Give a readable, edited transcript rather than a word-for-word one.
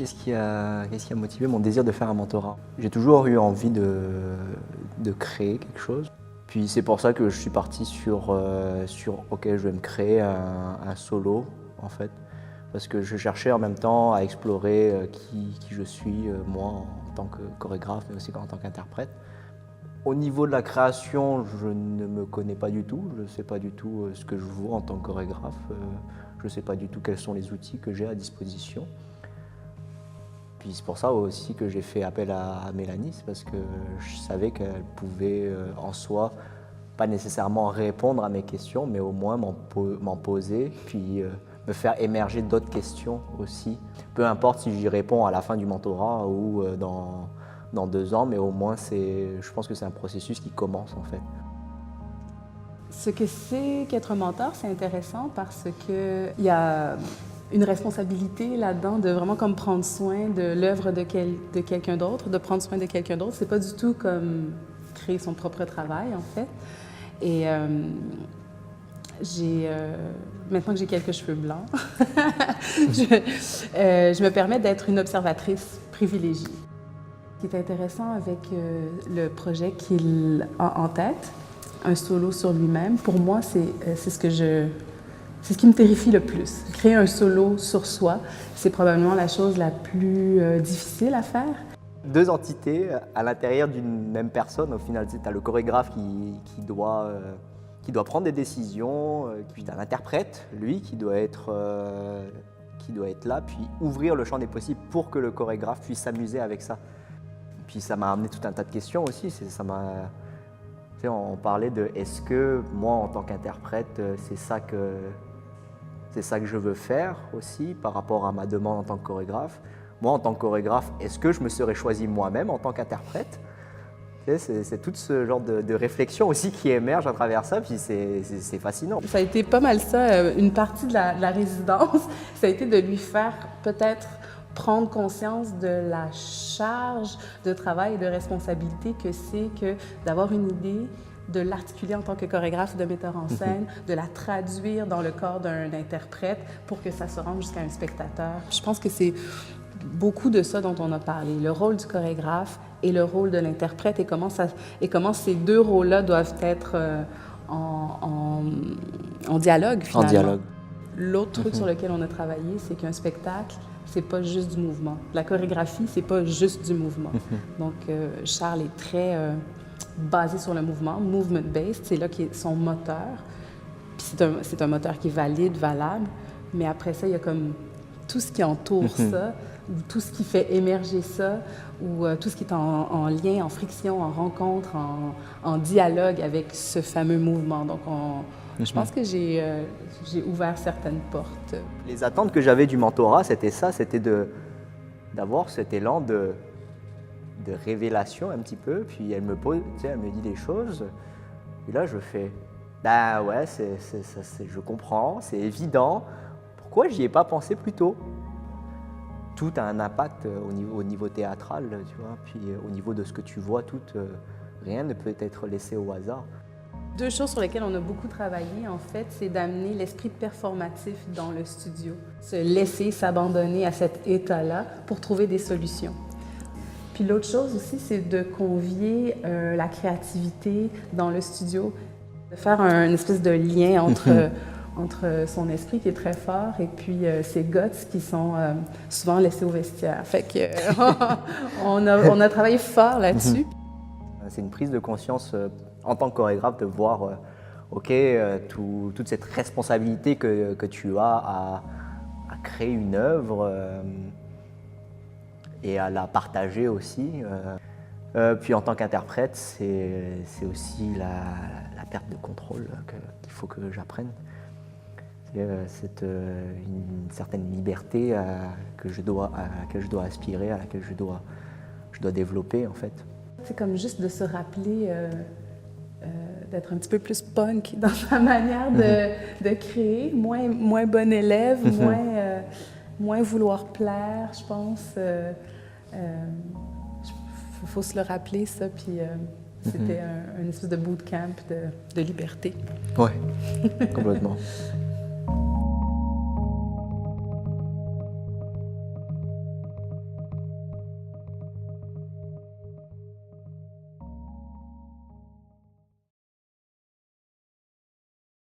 qu'est-ce qui a motivé mon désir de faire un mentorat? J'ai toujours eu envie de créer quelque chose. Puis c'est pour ça que je suis parti sur OK, je vais me créer un solo en fait. Parce que je cherchais en même temps à explorer qui je suis, moi, en tant que chorégraphe, mais aussi en tant qu'interprète. Au niveau de la création, je ne me connais pas du tout. Je ne sais pas du tout ce que je vaux en tant que chorégraphe. Je ne sais pas du tout quels sont les outils que j'ai à disposition. Puis c'est pour ça aussi que j'ai fait appel à Mélanie, c'est parce que je savais qu'elle pouvait en soi pas nécessairement répondre à mes questions, mais au moins m'en poser, puis me faire émerger d'autres questions aussi. Peu importe si j'y réponds à la fin du mentorat ou dans 2 ans, mais au moins je pense que c'est un processus qui commence en fait. Ce que c'est qu'être mentor, c'est intéressant parce qu'il y a une responsabilité là-dedans de vraiment comme prendre soin de l'œuvre de quelqu'un d'autre, de prendre soin de quelqu'un d'autre. C'est pas du tout comme créer son propre travail, en fait. Et maintenant que j'ai quelques cheveux blancs, je me permets d'être une observatrice privilégiée. Ce qui est intéressant avec le projet qu'il a en tête, un solo sur lui-même, pour moi, c'est ce qui me terrifie le plus. Créer un solo sur soi, c'est probablement la chose la plus difficile à faire. 2 entités à l'intérieur d'une même personne, au final, tu as le chorégraphe qui doit prendre des décisions, puis tu as l'interprète, lui, qui doit être là, puis ouvrir le champ des possibles pour que le chorégraphe puisse s'amuser avec ça. Puis ça m'a amené tout un tas de questions aussi. On parlait de est-ce que moi, en tant qu'interprète, c'est ça que je veux faire aussi par rapport à ma demande en tant que chorégraphe. Moi, en tant que chorégraphe, est-ce que je me serais choisi moi-même en tant qu'interprète? C'est tout ce genre de réflexion aussi qui émerge à travers ça, puis c'est fascinant. Ça a été pas mal ça, une partie de la résidence, ça a été de lui faire peut-être prendre conscience de la charge de travail et de responsabilité que c'est que d'avoir une idée, de l'articuler en tant que chorégraphe, de metteur en scène, de la traduire dans le corps d'un interprète pour que ça se rende jusqu'à un spectateur. Je pense que c'est beaucoup de ça dont on a parlé, le rôle du chorégraphe et le rôle de l'interprète et comment ces 2 rôles-là doivent être en dialogue finalement. En dialogue. L'autre truc sur lequel on a travaillé, c'est qu'un spectacle, c'est pas juste du mouvement. La chorégraphie, c'est pas juste du mouvement. Donc, Charles est très basé sur le mouvement, movement-based, c'est là qui est son moteur. Puis c'est un moteur qui est valable, mais après ça, il y a comme tout ce qui entoure ça, ou tout ce qui fait émerger ça, ou tout ce qui est en lien, en friction, en rencontre, en dialogue avec ce fameux mouvement. Donc, je pense que j'ai ouvert certaines portes. Les attentes que j'avais du mentorat, c'était ça, c'était d'avoir cet élan de révélation un petit peu, puis elle me dit des choses, et là je fais, bah ouais, je comprends, c'est évident, pourquoi j'y ai pas pensé plus tôt? Tout a un impact au niveau théâtral, tu vois, puis au niveau de ce que tu vois, rien ne peut être laissé au hasard. 2 choses sur lesquelles on a beaucoup travaillé, en fait, c'est d'amener l'esprit performatif dans le studio. Se laisser s'abandonner à cet état-là pour trouver des solutions. Puis l'autre chose aussi, c'est de convier la créativité dans le studio, de faire une espèce de lien entre son esprit qui est très fort et puis ses guts qui sont souvent laissés au vestiaire. Fait que on a travaillé fort là-dessus. C'est une prise de conscience en tant que chorégraphe de voir toute cette responsabilité que tu as à créer une œuvre et à la partager aussi. Puis en tant qu'interprète, c'est aussi la perte de contrôle qu'il faut que j'apprenne. C'est une certaine liberté à laquelle je dois aspirer, à laquelle je dois développer en fait. C'est comme juste de se rappeler d'être un petit peu plus punk dans sa manière de créer, moins bon élève, moins vouloir plaire, je pense. Faut se le rappeler, ça, puis c'était un espèce de bootcamp de liberté. Ouais, complètement.